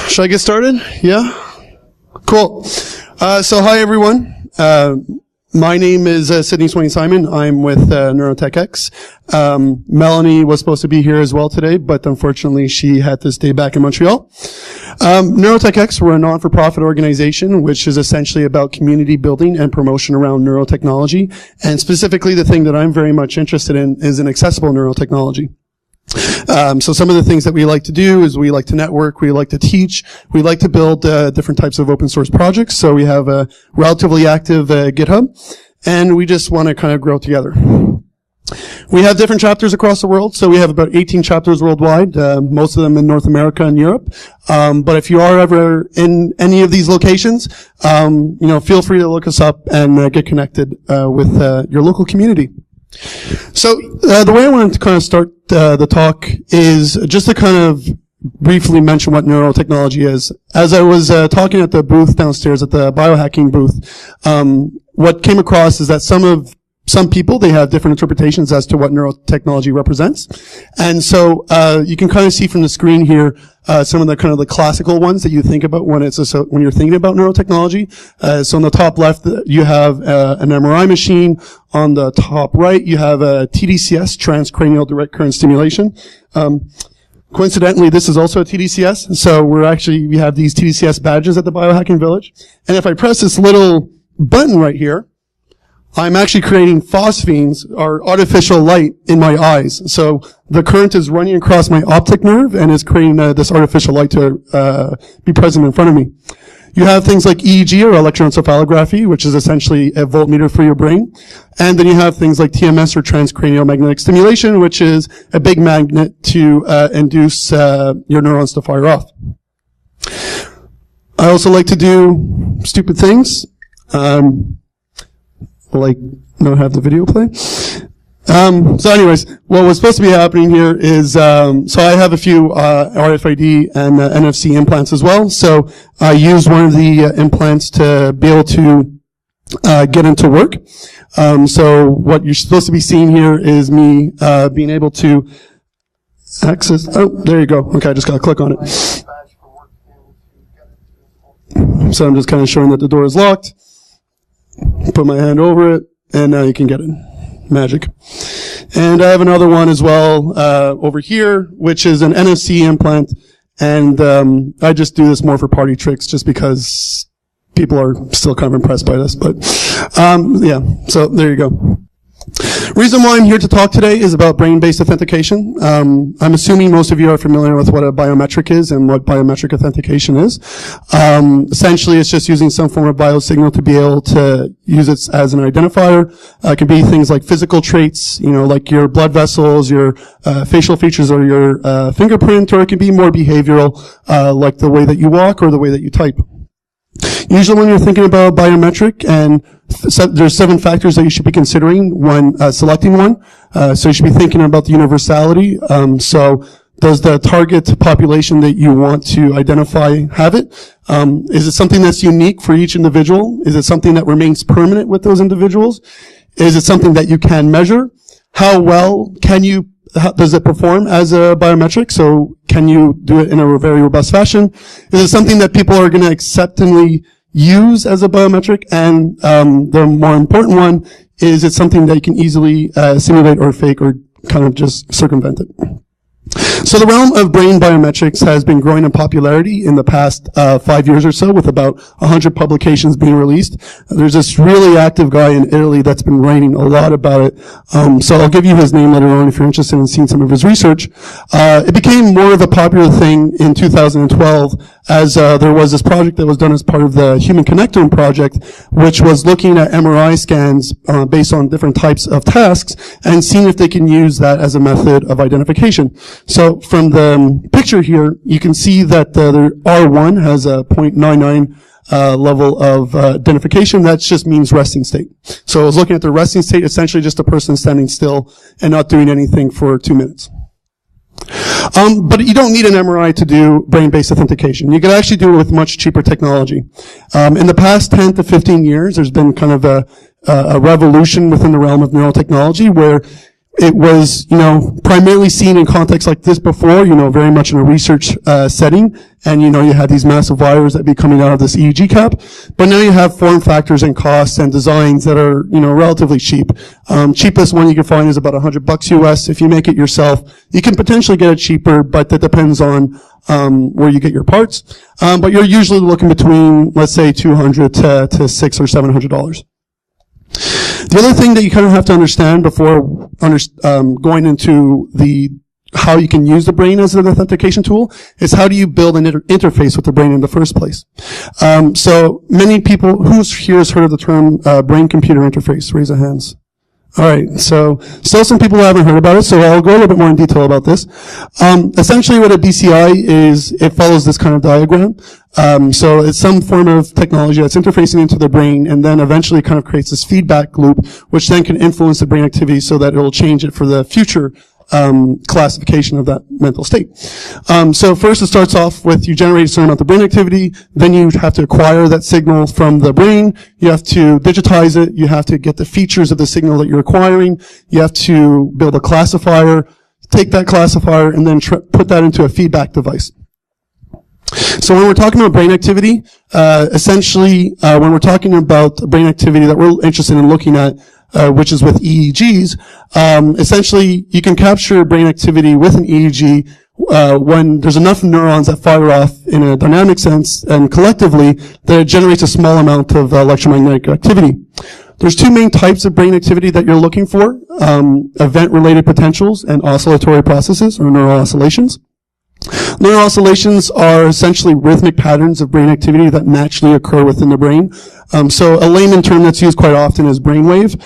Should I get started? Yeah? Cool. So hi everyone. My name is Swaine-Simon. I'm with NeurotechX. Melanie was supposed to be here as well today, but unfortunately she had to stay back in Montreal. NeurotechX, we're a non-for-profit organization which is essentially about community building and promotion around neurotechnology. And specifically the thing that I'm very much interested in is an accessible neurotechnology. So some of the things that we like to do is we like to network, we like to teach, we like to build different types of open source projects. So we have a relatively active GitHub, and we just want to kind of grow together. We have different chapters across the world, so we have about 18 chapters worldwide, most of them in North America and Europe. But if you are ever in any of these locations, feel free to look us up and get connected with your local community. So the way I wanted to kind of start the talk is just to kind of briefly mention what neurotechnology is. As I was talking at the booth downstairs, at the biohacking booth, what came across is that some people, they have different interpretations as to what neurotechnology represents. And so you can kind of see from the screen here some of the kind of the classical ones that you think about when you're thinking about neurotechnology. So on the top left, you have an MRI machine. On the top right, you have a TDCS, transcranial direct current stimulation. Coincidentally, this is also a TDCS. So we have these TDCS badges at the Biohacking Village. And if I press this little button right here, I'm actually creating phosphenes, or artificial light, in my eyes. So the current is running across my optic nerve and is creating this artificial light to be present in front of me. You have things like EEG, or electroencephalography, which is essentially a voltmeter for your brain. And then you have things like TMS, or transcranial magnetic stimulation, which is a big magnet to induce your neurons to fire off. I also like to do stupid things. Like not have the video play. So anyways, what was supposed to be happening here is, so I have a few RFID and NFC implants as well. So I used one of the implants to be able to get into work. So what you're supposed to be seeing here is me being able to access. Oh, there you go. Okay, I just got to click on it. So I'm just kind of showing that the door is locked. Put my hand over it, and now you can get it. Magic. And I have another one as well over here, which is an NFC implant. And I just do this more for party tricks, just because people are still kind of impressed by this. But yeah, so there you go. Reason why I'm here to talk today is about brain-based authentication. I'm assuming most of you are familiar with what a biometric is and what biometric authentication is. Essentially, it's just using some form of biosignal to be able to use it as an identifier. It can be things like physical traits, like your blood vessels, your facial features, or your fingerprint, or it can be more behavioral, like the way that you walk or the way that you type. Usually when you're thinking about biometric, and there's 7 factors that you should be considering when selecting one. So you should be thinking about the universality. So does the target population that you want to identify have it? Is it something that's unique for each individual? Is it something that remains permanent with those individuals? Is it something that you can measure? How well does it perform as a biometric? So can you do it in a very robust fashion? Is it something that people are going to acceptingly use as a biometric? And the more important one, is it something that you can easily simulate or fake or kind of just circumvent it? So the realm of brain biometrics has been growing in popularity in the past 5 years or so, with about 100 publications being released. There's this really active guy in Italy that's been writing a lot about it. So I'll give you his name later on if you're interested in seeing some of his research. It became more of a popular thing in 2012 as there was this project that was done as part of the Human Connectome project, which was looking at MRI scans based on different types of tasks and seeing if they can use that as a method of identification. So from the picture here, you can see that the R1 has a 0.99 level of identification. That just means resting state. So I was looking at the resting state, essentially just a person standing still and not doing anything for 2 minutes. But you don't need an MRI to do brain-based authentication. You can actually do it with much cheaper technology. In the past 10 to 15 years, there's been kind of a revolution within the realm of neurotechnology where it was, primarily seen in contexts like this before, very much in a research setting. And, you had these massive wires that be coming out of this EEG cap. But now you have form factors and costs and designs that are, relatively cheap. Cheapest one you can find is about $100 US. If you make it yourself, you can potentially get it cheaper, but that depends on where you get your parts. But you're usually looking between, let's say, $200 to $600 or $700. The other thing that you kind of have to understand before going into how you can use the brain as an authentication tool is how do you build an interface with the brain in the first place. So many people, who here has heard of the term brain-computer interface? Raise your hands. All right, so still some people who haven't heard about it, so I'll go a little bit more in detail about this. Essentially what a BCI is, it follows this kind of diagram. So it's some form of technology that's interfacing into the brain and then eventually kind of creates this feedback loop, which then can influence the brain activity so that it will change it for the future classification of that mental state. So first it starts off with you generate a certain amount of brain activity, then you have to acquire that signal from the brain, you have to digitize it, you have to get the features of the signal that you're acquiring, you have to build a classifier, take that classifier, and then put that into a feedback device. So when we're talking about brain activity, essentially when we're talking about brain activity that we're interested in looking at, which is with EEGs, essentially you can capture brain activity with an EEG when there's enough neurons that fire off in a dynamic sense and collectively that it generates a small amount of electromagnetic activity. There's two main types of brain activity that you're looking for, event-related potentials and oscillatory processes or neural oscillations. Neural oscillations are essentially rhythmic patterns of brain activity that naturally occur within the brain. So a layman term that's used quite often is brainwave.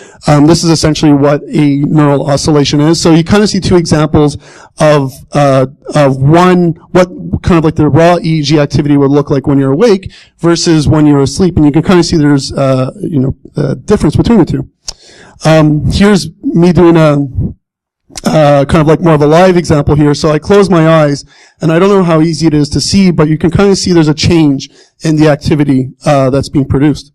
This is essentially what a neural oscillation is. So you kind of see two examples of one, what kind of like the raw EEG activity would look like when you're awake versus when you're asleep. And you can kind of see there's, a difference between the two. Here's me doing kind of like more of a live example here. So I close my eyes, and I don't know how easy it is to see, but you can kind of see there's a change in the activity that's being produced.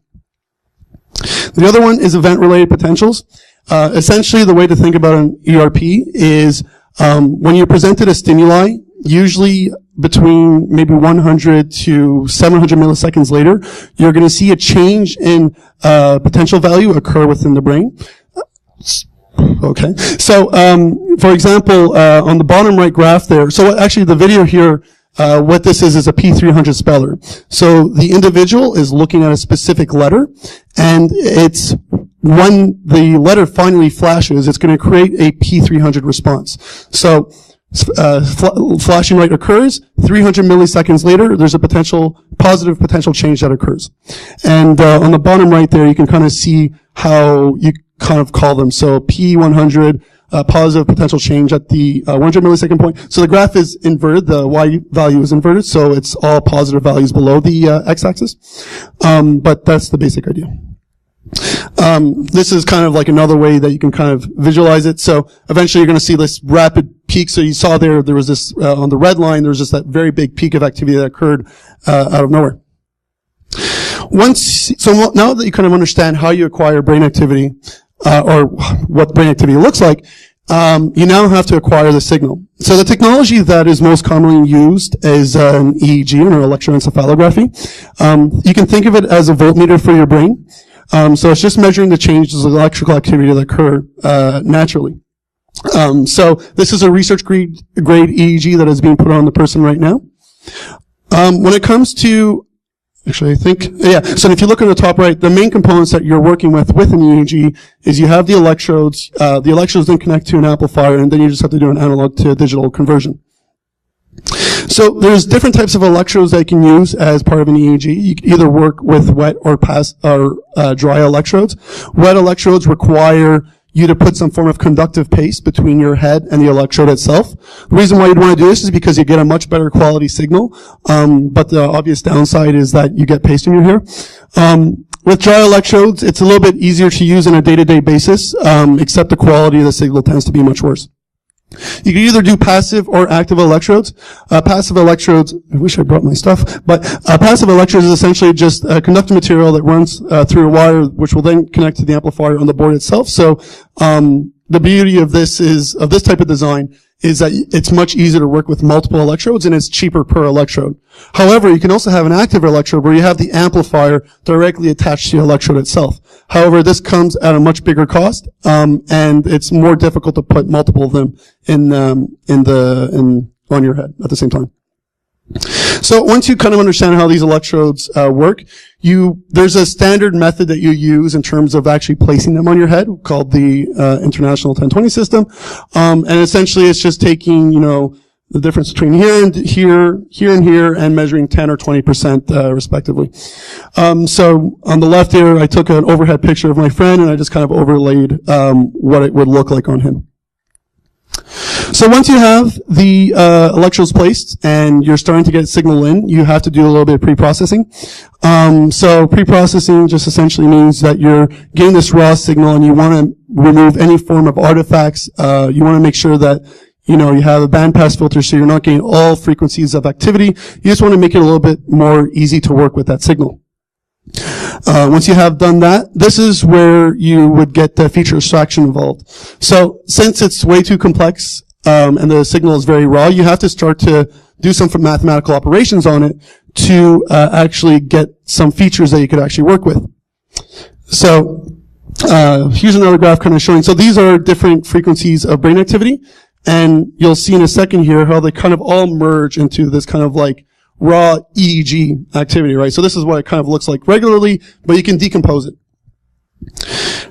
The other one is event-related potentials. Essentially, the way to think about an ERP is when you're presented a stimuli, usually between maybe 100 to 700 milliseconds later, you're going to see a change in potential value occur within the brain. Okay. So, for example, on the bottom right graph there, so actually the video here, what this is a P300 speller. So the individual is looking at a specific letter, and it's when the letter finally flashes, it's going to create a P300 response. So, flashing right occurs, 300 milliseconds later, there's a positive potential change that occurs. And, on the bottom right there, you can kind of see how you kind of call them. So P100, positive potential change at the 100 millisecond point. So the graph is inverted, the Y value is inverted, so it's all positive values below the x-axis. But that's the basic idea. This is kind of like another way that you can kind of visualize it. So eventually you're going to see this rapid peak. So you saw there was this, on the red line, there was just that very big peak of activity that occurred out of nowhere. So now that you kind of understand how you acquire brain activity, or what brain activity looks like, you now have to acquire the signal. So the technology that is most commonly used is an EEG, or electroencephalography. You can think of it as a voltmeter for your brain. So it's just measuring the changes of electrical activity that occur naturally. So this is a research grade EEG that is being put on the person right now. When it comes to actually, I think, yeah. So if you look at the top right, the main components that you're working with an EEG is you have the electrodes. The electrodes then connect to an amplifier, and then you just have to do an analog to digital conversion. So there's different types of electrodes that you can use as part of an EEG. You can either work with wet or dry electrodes. Wet electrodes require you to put some form of conductive paste between your head and the electrode itself. The reason why you'd want to do this is because you get a much better quality signal, but the obvious downside is that you get paste in your hair. With dry electrodes, it's a little bit easier to use on a day-to-day basis, except the quality of the signal tends to be much worse. You can either do passive or active electrodes. Passive electrodes, I wish I brought my stuff, but passive electrodes is essentially just a conductive material that runs through a wire, which will then connect to the amplifier on the board itself. So the the beauty of this type of design is that it's much easier to work with multiple electrodes and it's cheaper per electrode. However, you can also have an active electrode where you have the amplifier directly attached to the electrode itself. However, this comes at a much bigger cost, and it's more difficult to put multiple of them on your head at the same time. So once you kind of understand how these electrodes work, there's a standard method that you use in terms of actually placing them on your head called the International 1020 system. And essentially it's just taking, the difference between here and here, and measuring 10 or 20%, respectively. So on the left here, I took an overhead picture of my friend and I just kind of overlaid what it would look like on him. So once you have the electrodes placed and you're starting to get signal in, you have to do a little bit of pre-processing. So pre-processing just essentially means that you're getting this raw signal and you want to remove any form of artifacts. You want to make sure that you have a bandpass filter so you're not getting all frequencies of activity. You just want to make it a little bit more easy to work with that signal. Once you have done that, this is where you would get the feature extraction involved. So since it's way too complex, and the signal is very raw, you have to start to do some mathematical operations on it to actually get some features that you could actually work with. So here's another graph kind of showing. So these are different frequencies of brain activity, and you'll see in a second here how they kind of all merge into this kind of like raw EEG activity, right? So this is what it kind of looks like regularly, but you can decompose it.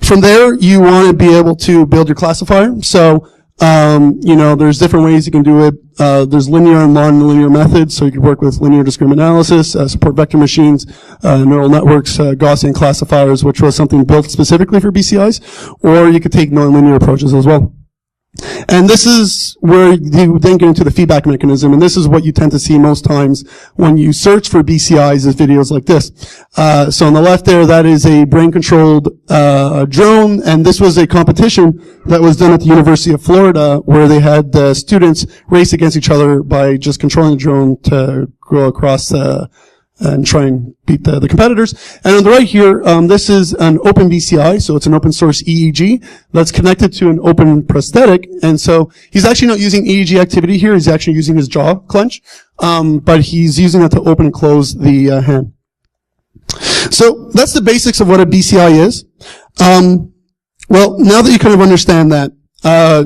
From there, you want to be able to build your classifier. So there's different ways you can do it. There's linear and non-linear methods, so you can work with linear discriminant analysis, support vector machines, neural networks, Gaussian classifiers, which was something built specifically for BCIs, or you could take non-linear approaches as well. And this is where you then get into the feedback mechanism, and this is what you tend to see most times when you search for BCIs is videos like this. So on the left there, that is a brain-controlled drone, and this was a competition that was done at the University of Florida where they had the students race against each other by just controlling the drone to go across and try and beat the competitors. And on the right here, this is an open BCI, so it's an open source EEG that's connected to an open prosthetic. And so he's actually not using EEG activity here, he's actually using his jaw clench, but he's using it to open and close the hand. So that's the basics of what a BCI is. Well, now that you kind of understand that,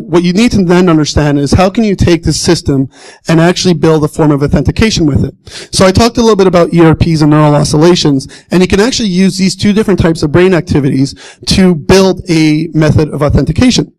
what you need to then understand is how can you take this system and actually build a form of authentication with it. So I talked a little bit about ERPs and neural oscillations, and you can actually use these two different types of brain activities to build a method of authentication.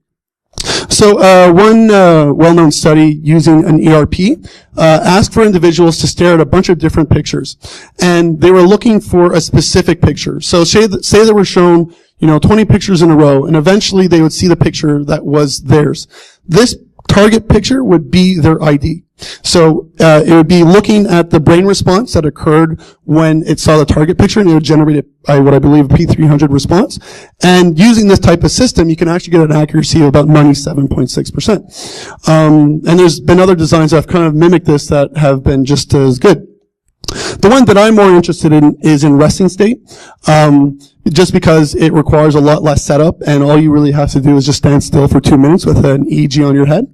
So one well-known study using an ERP asked for individuals to stare at a bunch of different pictures, and they were looking for a specific picture. So say they were shown 20 pictures in a row, and eventually they would see the picture that was theirs. This target picture would be their ID. So it would be looking at the brain response that occurred when it saw the target picture, and it would generate what I believe a P300 response. And using this type of system, you can actually get an accuracy of about 97.6%. And there's been other designs that have kind of mimicked this that have been just as good. The one that I'm more interested in is in resting state, just because it requires a lot less setup, and all you really have to do is just stand still for 2 minutes with an EEG on your head.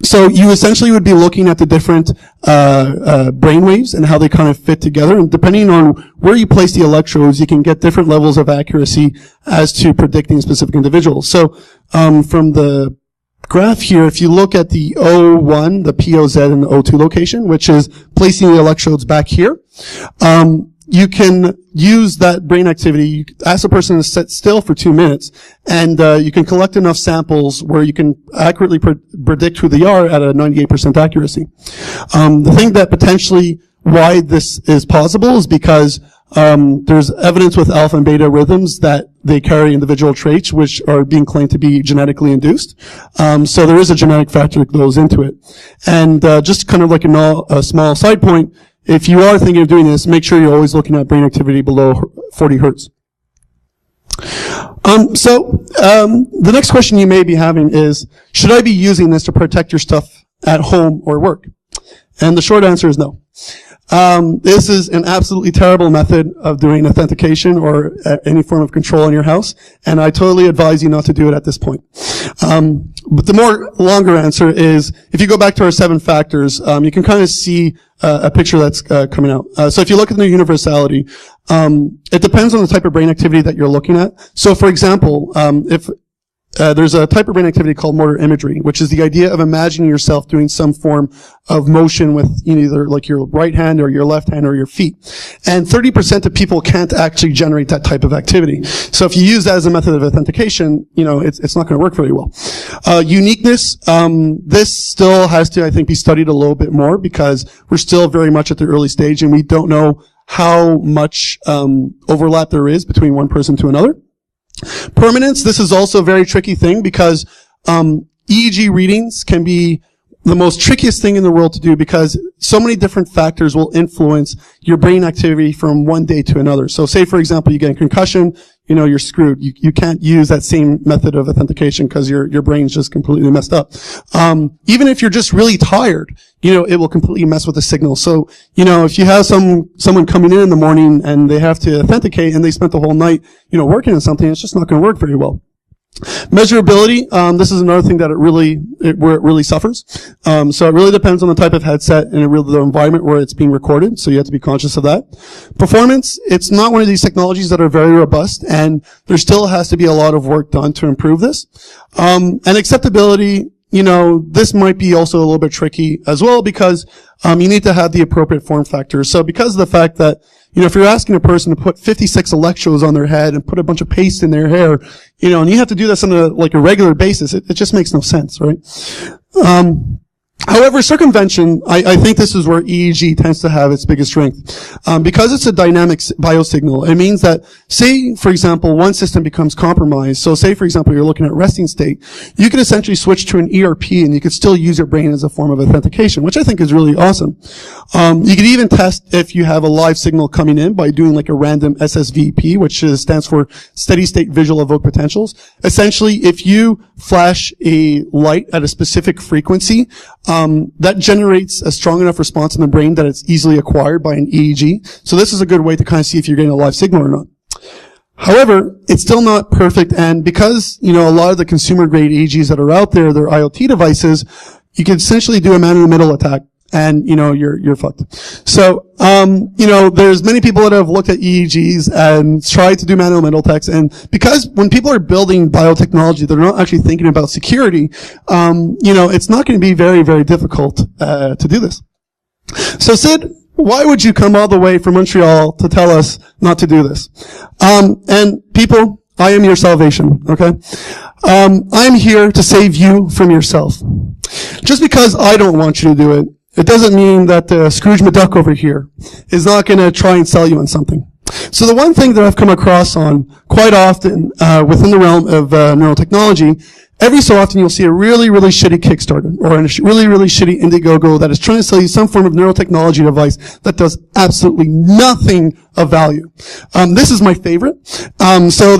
So you essentially would be looking at the different brain waves and how they kind of fit together, and depending on where you place the electrodes, you can get different levels of accuracy as to predicting specific individuals. So from the graph here, if you look at the O1, the POZ, and the O2 location, which is placing the electrodes back here, you can use that brain activity. You ask a person to sit still for 2 minutes, and you can collect enough samples where you can accurately predict who they are at a 98% accuracy. The thing that potentially why this is possible is because there's evidence with alpha and beta rhythms that they carry individual traits which are being claimed to be genetically induced. So there is a genetic factor that goes into it. And just kind of like a small side point, if you are thinking of doing this, make sure you're always looking at brain activity below 40 hertz. The next question you may be having is, should I be using this to protect your stuff at home or work? And the short answer is no. This is an absolutely terrible method of doing authentication or any form of control in your house, and I totally advise you not to do it at this point. But the more longer answer is, if you go back to our 7 factors, you can kind of see a picture that's coming out. So if you look at the universality, it depends on the type of brain activity that you're looking at. So for example, if there's a type of brain activity called motor imagery, which is the idea of imagining yourself doing some form of motion with either like your right hand or your left hand or your feet. And 30% of people can't actually generate that type of activity. So if you use that as a method of authentication, it's not going to work very well. Uniqueness, this still has to, I think, be studied a little bit more because we're still very much at the early stage and we don't know how much overlap there is between one person to another. Permanence, this is also a very tricky thing because EEG readings can be the most trickiest thing in the world to do because so many different factors will influence your brain activity from one day to another. So say, for example, you get a concussion, you're screwed. You can't use that same method of authentication because your brain's just completely messed up. Even if you're just really tired, it will completely mess with the signal. So, if you have someone coming in the morning and they have to authenticate and they spent the whole night, working on something, it's just not going to work very well. Measurability, this is another thing that where it really suffers. So it really depends on the type of headset and the environment where it's being recorded, so you have to be conscious of that. Performance, it's not one of these technologies that are very robust, and there still has to be a lot of work done to improve this. And acceptability, this might be also a little bit tricky as well because you need to have the appropriate form factors. So because of the fact that, if you're asking a person to put 56 electrodes on their head and put a bunch of paste in their hair, and you have to do this on a regular basis, it just makes no sense, right? However, circumvention, I think this is where EEG tends to have its biggest strength. Because it's a dynamic biosignal, it means that, say, for example, one system becomes compromised. So say, for example, you're looking at resting state, you can essentially switch to an ERP and you could still use your brain as a form of authentication, which I think is really awesome. You could even test if you have a live signal coming in by doing like a random SSVP, which stands for steady state visual evoked potentials. Essentially, if you flash a light at a specific frequency, that generates a strong enough response in the brain that it's easily acquired by an EEG. So this is a good way to kind of see if you're getting a live signal or not. However, it's still not perfect, and because, a lot of the consumer grade EEGs that are out there, they're IoT devices, you can essentially do a man-in-the-middle attack, and, you're fucked. So, there's many people that have looked at EEGs and tried to do man-in-the-middle attacks, and because when people are building biotechnology, they're not actually thinking about security, it's not going to be very, very difficult, to do this. So, Sid, why would you come all the way from Montreal to tell us not to do this? And people, I am your salvation, okay? I'm here to save you from yourself. Just because I don't want you to do it, it doesn't mean that Scrooge McDuck over here is not going to try and sell you on something. So the one thing that I've come across on quite often within the realm of neurotechnology, every so often you'll see a really, really shitty Kickstarter or a really, really shitty Indiegogo that is trying to sell you some form of neurotechnology device that does absolutely nothing of value. This is my favorite. So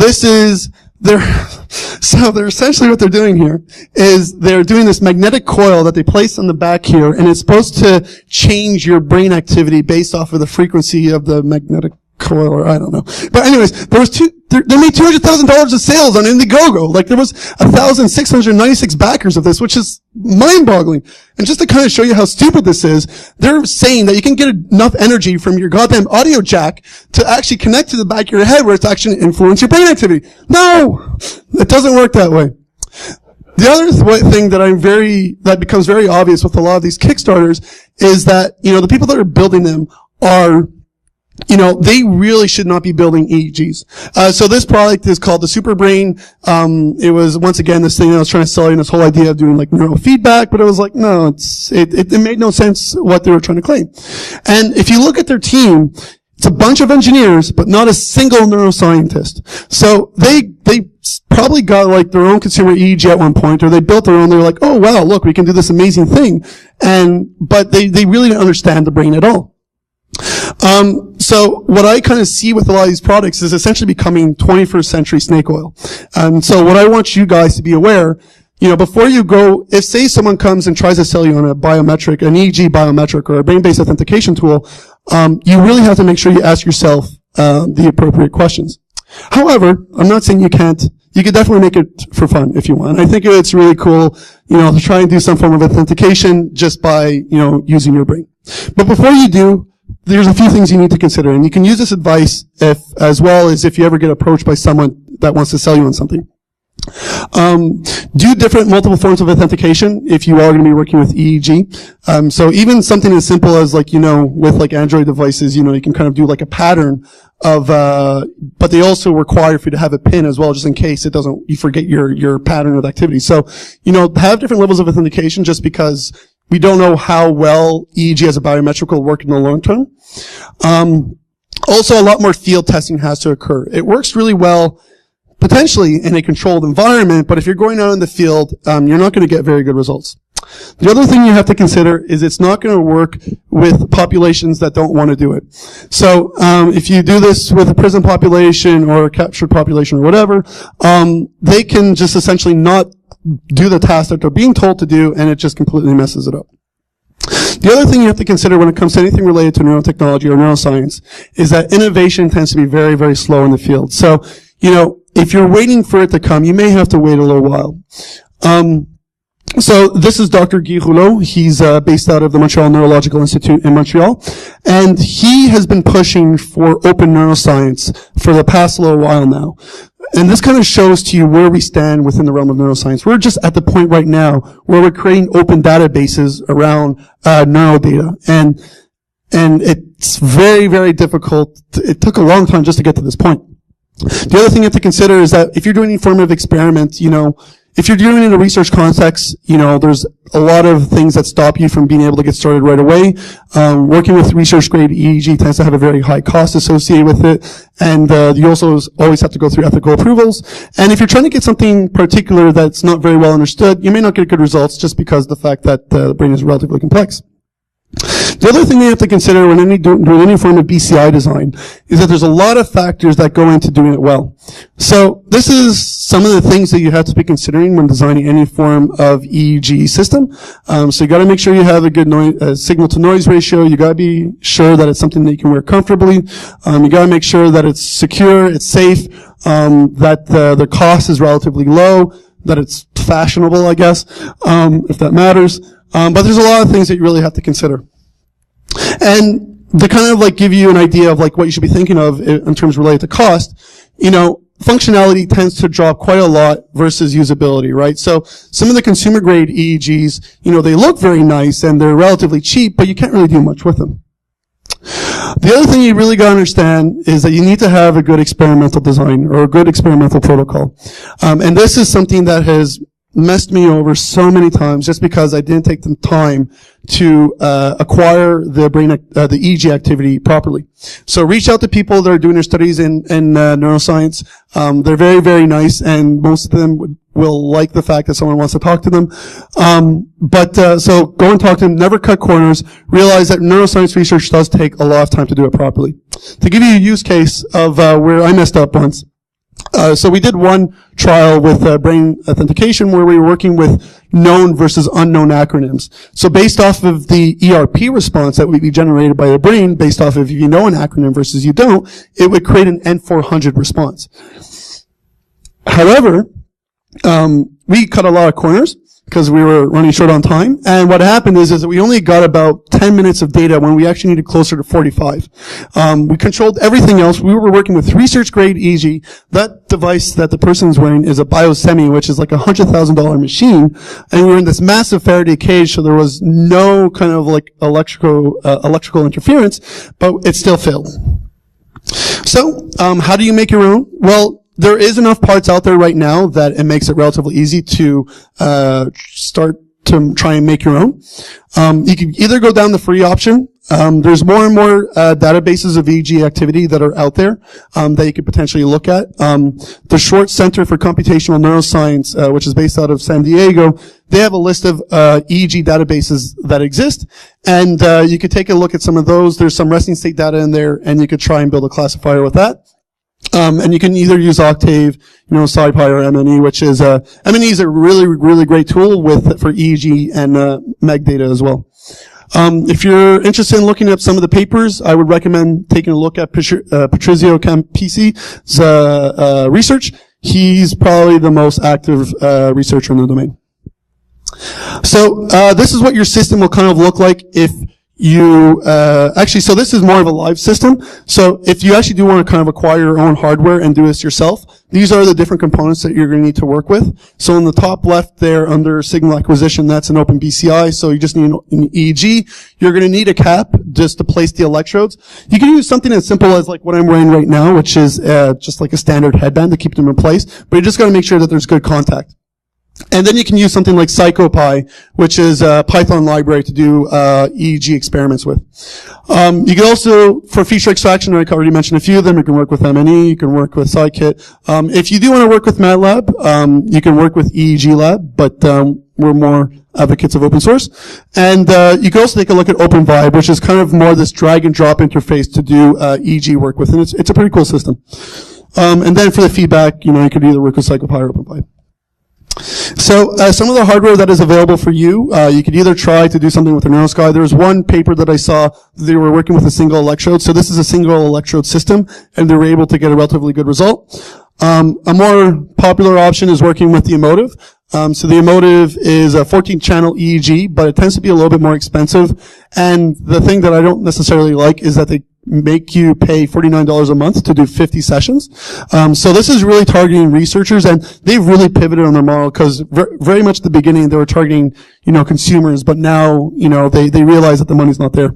they're essentially what they're doing here is they're doing this magnetic coil that they place on the back here, and it's supposed to change your brain activity based off of the frequency of the magnetic coil, or I don't know. But anyways, they made $200,000 of sales on Indiegogo. Like there was 1,696 backers of this, which is mind-boggling. And just to kind of show you how stupid this is, they're saying that you can get enough energy from your goddamn audio jack to actually connect to the back of your head where it's actually going to influence your brain activity. No! It doesn't work that way. The other thing that becomes very obvious with a lot of these Kickstarters is that, the people that are building them are, they really should not be building EEGs. So this product is called the Superbrain. It was, once again, this thing I was trying to sell you, this whole idea of doing like neurofeedback, but it was like, no, it made no sense what they were trying to claim. And if you look at their team, it's a bunch of engineers, but not a single neuroscientist. So they probably got like their own consumer EEG at one point, or they built their own. They're like, oh wow, look, we can do this amazing thing. But they really didn't understand the brain at all. So what I kind of see with a lot of these products is essentially becoming 21st century snake oil. And so what I want you guys to be aware, before you go, if say someone comes and tries to sell you on an EEG biometric or a brain-based authentication tool, you really have to make sure you ask yourself the appropriate questions. However, I'm not saying you can't. You could definitely make it for fun if you want. I think it's really cool, to try and do some form of authentication just by, using your brain. But before you do, there's a few things you need to consider, and you can use this advice as well as if you ever get approached by someone that wants to sell you on something. Do different multiple forms of authentication if you are going to be working with EEG. So even something as simple as with Android devices, you can kind of do like a pattern of, but they also require for you to have a PIN as well, just in case you forget your pattern of activity. So, have different levels of authentication just because we don't know how well EEG as a biometric will work in the long term. Also, a lot more field testing has to occur. It works really well potentially in a controlled environment, but if you're going out in the field, you're not going to get very good results. The other thing you have to consider is it's not going to work with populations that don't want to do it. So if you do this with a prison population or a captured population or whatever, they can just essentially not do the task that they're being told to do, and it just completely messes it up. The other thing you have to consider when it comes to anything related to neurotechnology or neuroscience is that innovation tends to be very, very slow in the field. So, if you're waiting for it to come, you may have to wait a little while. So this is Dr. Guy Rouleau. He's based out of the Montreal Neurological Institute in Montreal, and he has been pushing for open neuroscience for the past little while now. And this kind of shows to you where we stand within the realm of neuroscience. We're just at the point right now where we're creating open databases around neurodata, and it's very, very difficult. It took a long time just to get to this point. The other thing you have to consider is that if you're doing any form of experiment, if you're doing it in a research context, there's a lot of things that stop you from being able to get started right away. Working with research-grade EEG tends to have a very high cost associated with it, and you also always have to go through ethical approvals. And if you're trying to get something particular that's not very well understood, you may not get good results just because of the fact that the brain is relatively complex. The other thing you have to consider when doing any form of BCI design is that there's a lot of factors that go into doing it well. So this is some of the things that you have to be considering when designing any form of EEG system. So you got to make sure you have a good signal to noise ratio. You got to be sure that it's something that you can wear comfortably. You got to make sure that it's secure, it's safe, that the cost is relatively low, that it's fashionable, I guess, if that matters. But there's a lot of things that you really have to consider. And to kind of give you an idea of what you should be thinking of in terms related to cost, functionality tends to drop quite a lot versus usability, right? So some of the consumer grade EEGs, they look very nice and they're relatively cheap, but you can't really do much with them. The other thing you really got to understand is that you need to have a good experimental design or a good experimental protocol. And this is something that has messed me over so many times just because I didn't take the time to acquire the EEG activity properly. So reach out to people that are doing their studies in neuroscience. They're very, very nice, and most of them will like the fact that someone wants to talk to them. So go and talk to them. Never cut corners. Realize that neuroscience research does take a lot of time to do it properly. To give you a use case of where I messed up once. So we did one trial with Brain Authentication where we were working with known versus unknown acronyms. So based off of the ERP response that would be generated by the brain, based off of if you know an acronym versus you don't, it would create an N400 response. However, we cut a lot of corners because we were running short on time. And what happened is that we only got about 10 minutes of data when we actually needed closer to 45. We controlled everything else. We were working with research grade EEG. That device that the person is wearing is a biosemi, which is like a $100,000 machine. And we were in this massive Faraday cage, so there was no kind of electrical interference, but it still failed. So, how do you make your own? Well, there is enough parts out there right now that it makes it relatively easy to start to try and make your own. You can either go down the free option. There's more and more databases of EEG activity that are out there that you could potentially look at. The Schwartz Center for Computational Neuroscience, which is based out of San Diego, they have a list of EEG databases that exist, and you could take a look at some of those. There's some resting state data in there, and you could try and build a classifier with that. And you can either use Octave, SciPy or MNE, which is, MNE is a really, really great tool for EEG and, MEG data as well. If you're interested in looking at some of the papers, I would recommend taking a look at Patrizio Campisi's research. He's probably the most active researcher in the domain. So this is what your system will kind of look like if you so this is more of a live system. So if you actually do want to kind of acquire your own hardware and do this yourself, these are the different components that you're going to need to work with. So in the top left there under signal acquisition, that's an OpenBCI. So you just need an EEG. You're going to need a cap just to place the electrodes. You can use something as simple as like what I'm wearing right now, which is just like a standard headband to keep them in place. But you just got to make sure that there's good contact. And then you can use something like CypherCon, which is a Python library to do EEG experiments with. You can also, for feature extraction, I already mentioned a few of them. You can work with MNE, you can work with Scikit. If you do want to work with MATLAB, you can work with EEG Lab, but we're more advocates of open source. And you can also take a look at OpenVibe, which is kind of more this drag and drop interface to do EEG work with, and it's a pretty cool system. And then for the feedback, you could either work with CypherCon or OpenVibe. So some of the hardware that is available for you, you could either try to do something with the NeuroSky. There was one paper that I saw, they were working with a single electrode. So this is a single electrode system, and they were able to get a relatively good result. A more popular option is working with the Emotive. So the Emotive is a 14-channel EEG, but it tends to be a little bit more expensive. And the thing that I don't necessarily like is that they make you pay $49 a month to do 50 sessions. So this is really targeting researchers, and they've really pivoted on their model because very much at the beginning they were targeting, consumers, but now, they realize that the money's not there.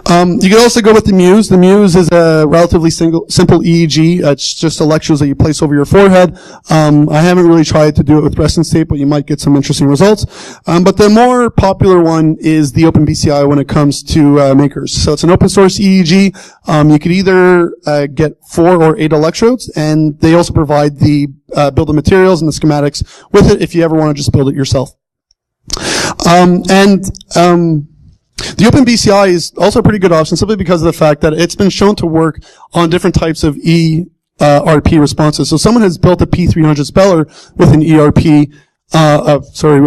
You can also go with the Muse. The Muse is a relatively simple EEG. It's just electrodes that you place over your forehead. I haven't really tried to do it with resonance tape, but you might get some interesting results. But the more popular one is the OpenBCI when it comes to makers. So it's an open source EEG. You could either get 4 or 8 electrodes, and they also provide the build of materials and the schematics with it if you ever want to just build it yourself. The OpenBCI is also a pretty good option simply because of the fact that it's been shown to work on different types of ERP responses. So someone has built a P300 speller with an with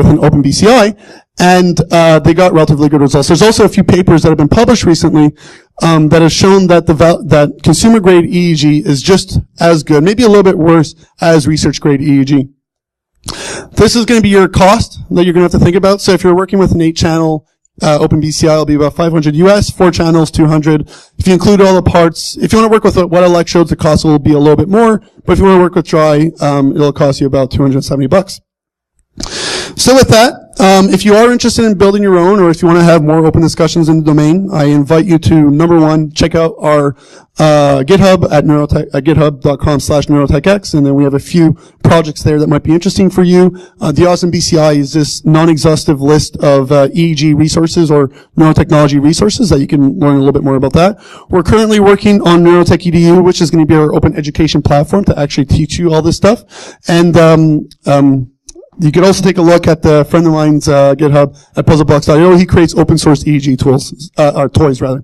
an OpenBCI, and they got relatively good results. There's also a few papers that have been published recently that have shown that that consumer grade EEG is just as good, maybe a little bit worse, as research grade EEG. This is going to be your cost that you're going to have to think about. So if you're working with an 8-channel OpenBCI will be about $500 US, 4 channels, $200. If you include all the parts, if you want to work with wet electrodes, the cost will be a little bit more. But if you want to work with dry, it'll cost you about $270. So with that, if you are interested in building your own, or if you want to have more open discussions in the domain, I invite you to, number one, check out our GitHub at github.com/neurotechx, and then we have a few projects there that might be interesting for you. The Awesome BCI is this non-exhaustive list of EEG resources or neurotechnology resources that you can learn a little bit more about that. We're currently working on Neurotech EDU, which is going to be our open education platform to actually teach you all this stuff. And you can also take a look at the friend of mine's GitHub at puzzleblocks.io. He creates open source EEG tools, or toys rather.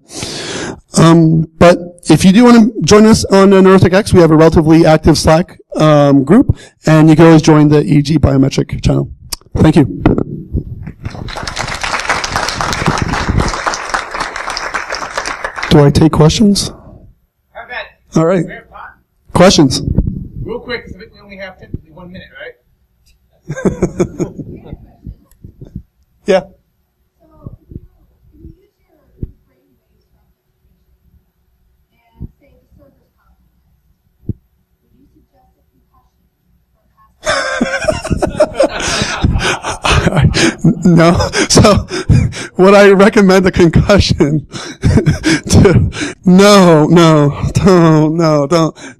But if you do want to join us on NeurotechX, we have a relatively active Slack group, and you can always join the EEG biometric channel. Thank you. Do I take questions? How about it? All right. We have time? Questions? Real quick, because we only have 1 minute, right? Yeah. So, if you use your brain based authentication and say the server's compromised, would you suggest a concussion No. So, would I recommend a concussion? No,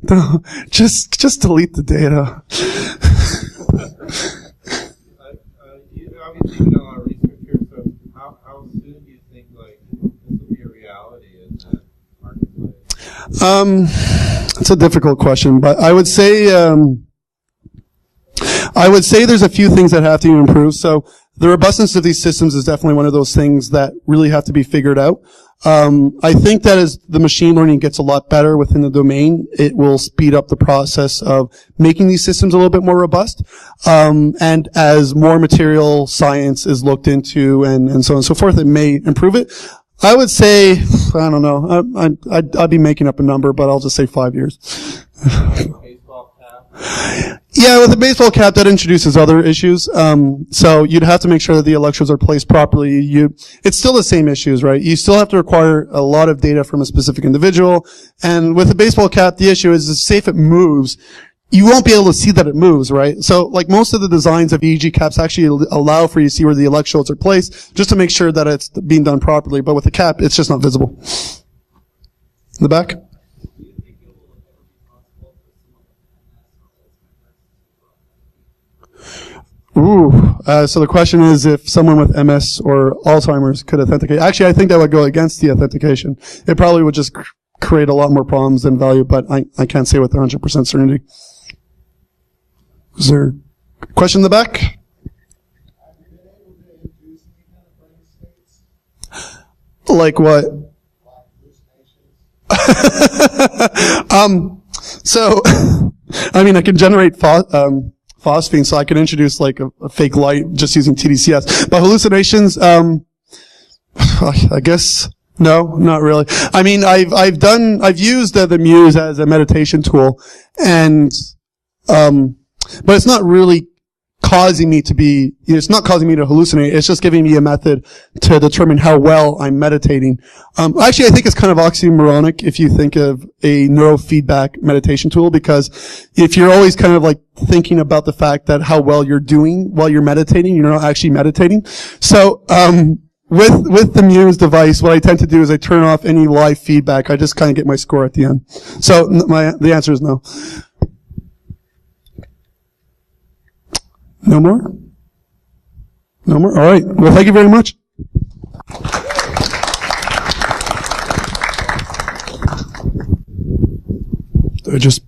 don't. Just delete the data. Obviously, you've done a lot of research here, so how soon do you think this will be a reality in the marketplace? It's a difficult question, but I would say there's a few things that have to improve. So the robustness of these systems is definitely one of those things that really have to be figured out. I think that as the machine learning gets a lot better within the domain, it will speed up the process of making these systems a little bit more robust. And as more material science is looked into and so on and so forth, it may improve it. I would say, I don't know, I'd be making up a number, but I'll just say 5 years. Baseball cap. Yeah, with the baseball cap, that introduces other issues. So you'd have to make sure that the electrodes are placed properly. It's still the same issues, right? You still have to require a lot of data from a specific individual. And with the baseball cap, the issue is say if it moves, you won't be able to see that it moves, right? So, like most of the designs of EEG caps actually allow for you to see where the electrodes are placed, just to make sure that it's being done properly. But with the cap, it's just not visible. In the back? Ooh, so the question is if someone with MS or Alzheimer's could authenticate. Actually, I think that would go against the authentication. It probably would just create a lot more problems than value, but I can't say with 100% certainty. Is there a question in the back? Have you been able to induce any kind of brain states? Like what? Like hallucinations? So, I mean, I can generate phosphine, so I can introduce like a fake light just using TDCS. But hallucinations, I guess, no, not really. I mean, I've used the Muse as a meditation tool, and, but it's not really causing me to it's not causing me to hallucinate. It's just giving me a method to determine how well I'm meditating. Actually, I think it's kind of oxymoronic if you think of a neurofeedback meditation tool, because if you're always kind of like thinking about the fact that how well you're doing while you're meditating, you're not actually meditating. So, with the Muse device, what I tend to do is I turn off any live feedback. I just kind of get my score at the end. So, the answer is no. No more? No more? All right. Well, thank you very much. I just